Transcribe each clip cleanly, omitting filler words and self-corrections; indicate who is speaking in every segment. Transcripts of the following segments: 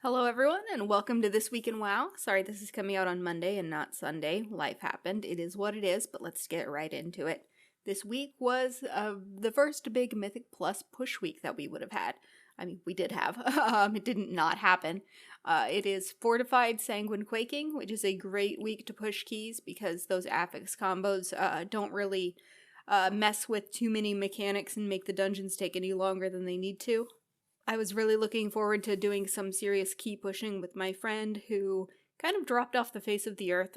Speaker 1: Hello everyone and welcome to This Week in WoW. Sorry this is coming out on Monday and not Sunday. Life happened. It is what it is, but let's get right into it. This week was the first big Mythic Plus push week that we would have had. I mean, we did have. It didn't not happen. It is Fortified Sanguine Quaking, which is a great week to push keys because those affix combos don't really mess with too many mechanics and make the dungeons take any longer than they need to. I was really looking forward to doing some serious key pushing with my friend who kind of dropped off the face of the earth.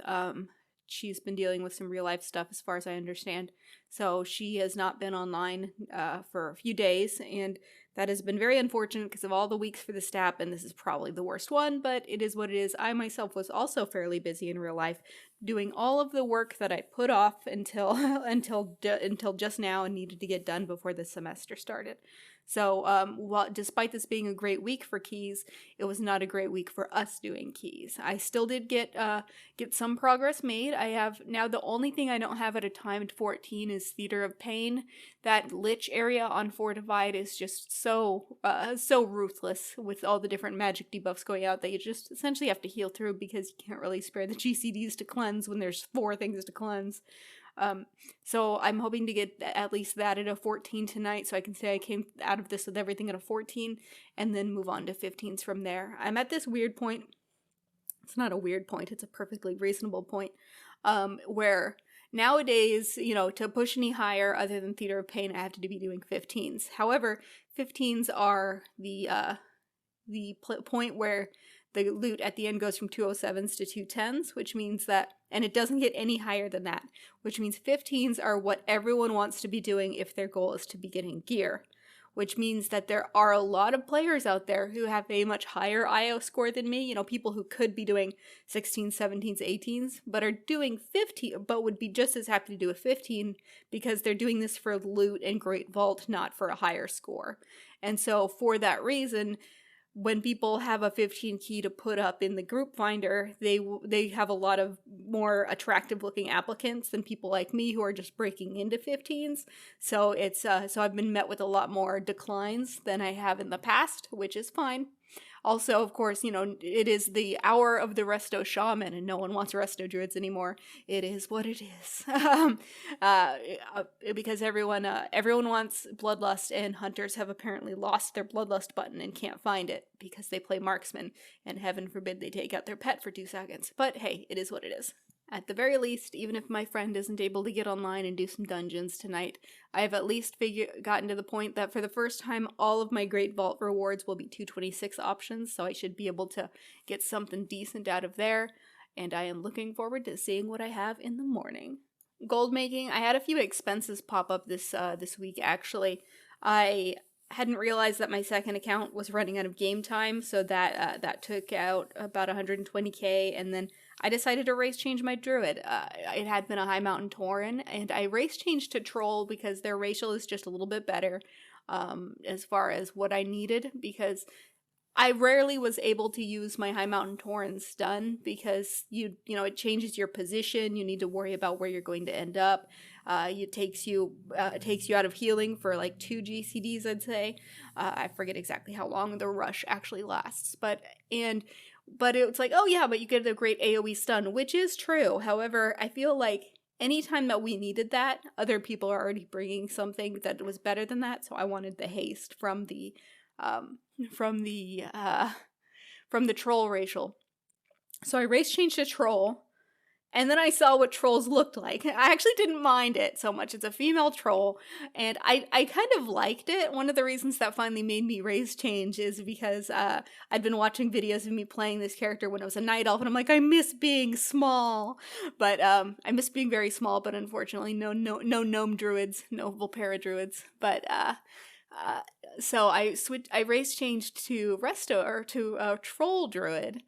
Speaker 1: She's been dealing with some real life stuff as far as I understand. So she has not been online for a few days, and that has been very unfortunate because of all the weeks for the STAP, and this is probably the worst one, but it is what it is. I myself was also fairly busy in real life doing all of the work that I put off until just now and needed to get done before the semester started. So despite this being a great week for keys, it was not a great week for us doing keys. I still did get some progress made. I have now the only thing I don't have at a timed 14 is Theater of Pain. That Lich area on Fortified is just so ruthless with all the different magic debuffs going out that you just essentially have to heal through because you can't really spare the GCDs to cleanse when there's 4 things to cleanse. So I'm hoping to get at least that at a 14 tonight so I can say I came out of this with everything at a 14 and then move on to 15s from there. I'm at this weird point. It's not a weird point. It's a perfectly reasonable point where nowadays, to push any higher other than Theater of Pain, I have to be doing 15s. However, 15s are the point where the loot at the end goes from 207s to 210s, which means that, and it doesn't get any higher than that, which means 15s are what everyone wants to be doing if their goal is to be getting gear, which means that there are a lot of players out there who have a much higher IO score than me, people who could be doing 16s, 17s, 18s, but are doing 15, but would be just as happy to do a 15 because they're doing this for loot and Great Vault, not for a higher score. And so for that reason, when people have a 15 key to put up in the group finder, they have a lot of more attractive looking applicants than people like me who are just breaking into 15s. So it's so I've been met with a lot more declines than I have in the past, which is fine. Also, of course, it is the hour of the Resto Shaman, and no one wants Resto Druids anymore. It is what it is. Because everyone wants Bloodlust, and hunters have apparently lost their Bloodlust button and can't find it because they play Marksman, and heaven forbid they take out their pet for 2 seconds. But hey, it is what it is. At the very least, even if my friend isn't able to get online and do some dungeons tonight, I have at least gotten to the point that for the first time, all of my Great Vault rewards will be 226 options, so I should be able to get something decent out of there, and I am looking forward to seeing what I have in the morning. Gold making, I had a few expenses pop up this week, actually. I hadn't realized that my second account was running out of game time, so that took out about 120k, and then I decided to race change my druid. It had been a High Mountain Tauren, and I race changed to Troll because their racial is just a little bit better as far as what I needed, because I rarely was able to use my High Mountain Tauren stun because it changes your position. You need to worry about where you're going to end up. It takes you out of healing for like 2 GCDs, I'd say. I forget exactly how long the rush actually lasts, but it's like, oh yeah, but you get a great AoE stun, which is true. However, I feel like anytime that we needed that, other people are already bringing something that was better than that. So I wanted the haste from the troll racial. So I race changed to troll, and then I saw what trolls looked like. I actually didn't mind it so much. It's a female troll, and I kind of liked it. One of the reasons that finally made me race change is because I'd been watching videos of me playing this character when I was a night elf, and I'm like, I miss being small. But I miss being very small, but unfortunately no gnome druids, no Volpera druids. But so I race changed to troll druid.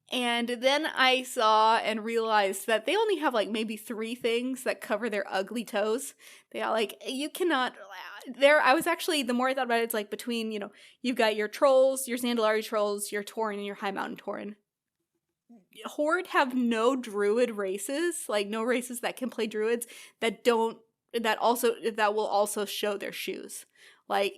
Speaker 1: And then I saw and realized that they only have like maybe 3 things that cover their ugly toes. They are like, you cannot, I was actually, the more I thought about it, it's like between, you've got your trolls, your Zandalari trolls, your Tauren, and your High Mountain Tauren. Horde have no druid races, like no races that can play druids that will also show their shoes. Like,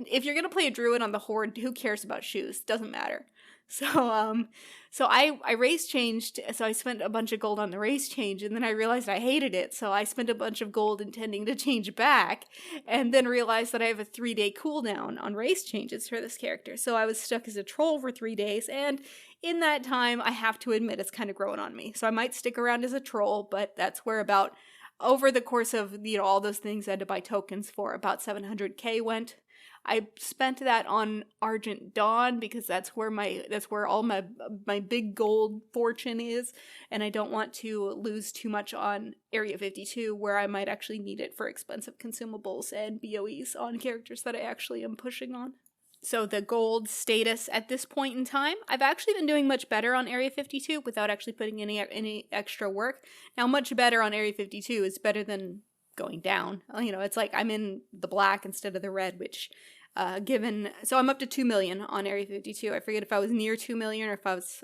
Speaker 1: if you're gonna play a druid on the Horde, who cares about shoes? Doesn't matter. So I race changed, so I spent a bunch of gold on the race change, and then I realized I hated it, so I spent a bunch of gold intending to change back, and then realized that I have a 3-day cooldown on race changes for this character. So I was stuck as a troll for 3 days, and in that time, I have to admit it's kind of growing on me. So I might stick around as a troll, but that's where about, over the course of, all those things I had to buy tokens for, about 700k went. I spent that on Argent Dawn because that's where all my big gold fortune is, and I don't want to lose too much on Area 52, where I might actually need it for expensive consumables and BOEs on characters that I actually am pushing on. So the gold status at this point in time, I've actually been doing much better on Area 52 without actually putting any extra work. Now, much better on Area 52 is better than going down. It's like I'm in the black instead of the red, which so I'm up to 2 million on Area 52. I forget if I was near 2 million or if I was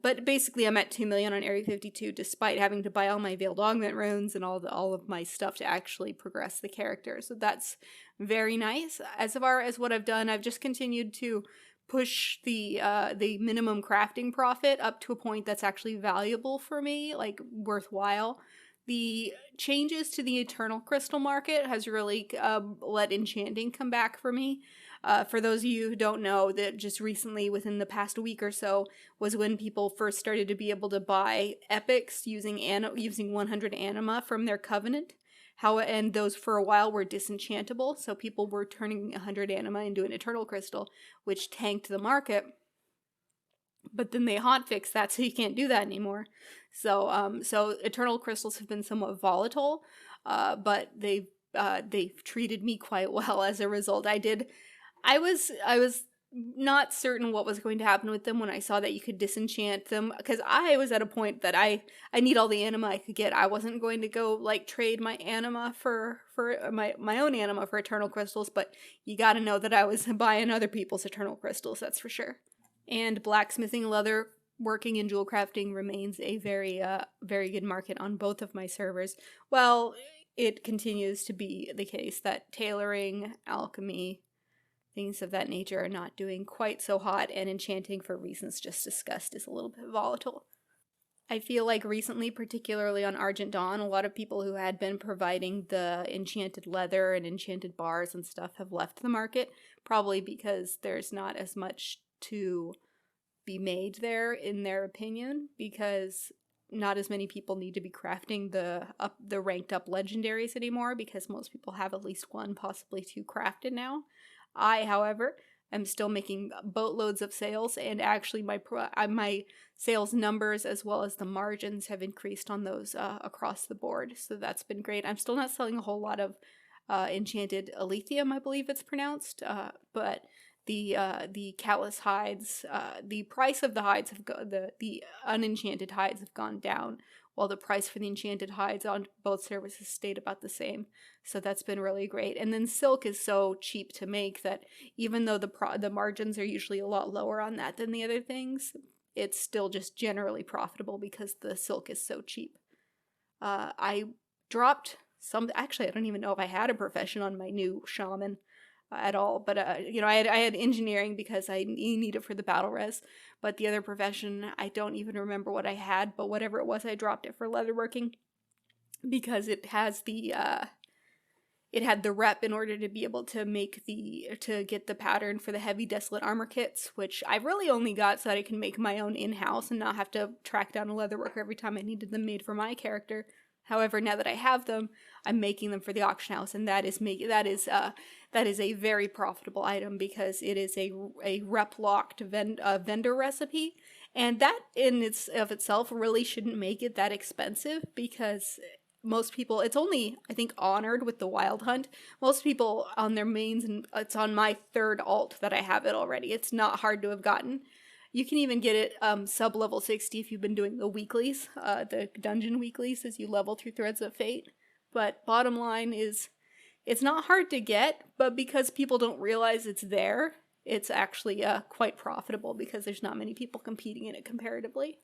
Speaker 1: but basically I'm at 2 million on Area 52 despite having to buy all my Veiled Augment runes and all of my stuff to actually progress the character. So that's very nice. As far as what I've done, I've just continued to push the minimum crafting profit up to a point that's actually valuable for me, like worthwhile. The changes to the Eternal Crystal market has really let enchanting come back for me. For those of you who don't know, that just recently, within the past week or so, was when people first started to be able to buy epics using 100 anima from their covenant. And those for a while were disenchantable, so people were turning 100 anima into an Eternal Crystal, which tanked the market. But then they hotfixed that, so you can't do that anymore. So Eternal Crystals have been somewhat volatile, but they've treated me quite well as a result. I was not certain what was going to happen with them when I saw that you could disenchant them, because I was at a point that I need all the anima I could get. I wasn't going to go trade my anima for my own anima for Eternal Crystals, but you got to know that I was buying other people's Eternal Crystals, that's for sure. And blacksmithing, leather working, and jewel crafting remains a very good market on both of my servers. Well, it continues to be the case that tailoring, alchemy, things of that nature are not doing quite so hot, and enchanting, for reasons just discussed, is a little bit volatile. I feel like recently, particularly on Argent Dawn, a lot of people who had been providing the enchanted leather and enchanted bars and stuff have left the market, probably because there's not as much to be made there, in their opinion, because not as many people need to be crafting the ranked up legendaries anymore, because most people have at least one, possibly two crafted now. I, however, am still making boatloads of sales, and actually my sales numbers as well as the margins have increased on those across the board, so that's been great. I'm still not selling a whole lot of enchanted Aletheum, I believe it's pronounced, but the callous hides, the price of the hides the unenchanted hides have gone down, while the price for the enchanted hides on both services stayed about the same. So that's been really great. And then silk is so cheap to make that even though the margins are usually a lot lower on that than the other things, it's still just generally profitable because the silk is so cheap. I dropped actually I don't even know if I had a profession on my new shaman at all, but I had engineering because I need it for the battle res, but the other profession I don't even remember what I had, but whatever it was, I dropped it for leatherworking because it has it had the rep in order to be able to get the pattern for the heavy desolate armor kits, which I really only got so that I can make my own in-house and not have to track down a leatherworker every time I needed them made for my character. However, now that I have them, I'm making them for the auction house, and that is a very profitable item because it is a rep-locked vendor recipe, and that in itself really shouldn't make it that expensive because most people, it's only, I think, honored with the Wild Hunt. Most people on their mains, and it's on my third alt that I have it already. It's not hard to have gotten. You can even get it sub-level 60 if you've been doing the weeklies, the dungeon weeklies as you level through Threads of Fate. But bottom line is, it's not hard to get, but because people don't realize it's there, it's actually quite profitable because there's not many people competing in it comparatively.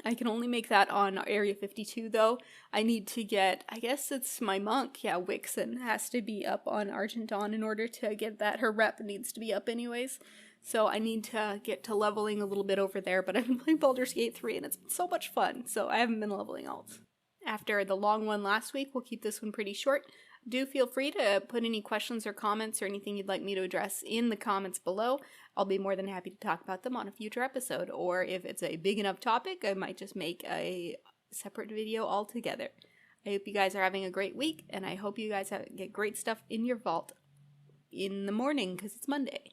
Speaker 1: I can only make that on Area 52 though. I need to get, I guess it's my monk, Wixen has to be up on Argent Dawn in order to get that. Her rep needs to be up anyways. So I need to get to leveling a little bit over there, but I've been playing Baldur's Gate 3 and it's been so much fun, so I haven't been leveling alts. After the long one last week, we'll keep this one pretty short. Do feel free to put any questions or comments or anything you'd like me to address in the comments below. I'll be more than happy to talk about them on a future episode, or if it's a big enough topic, I might just make a separate video altogether. I hope you guys are having a great week, and I hope you guys get great stuff in your vault in the morning, because it's Monday.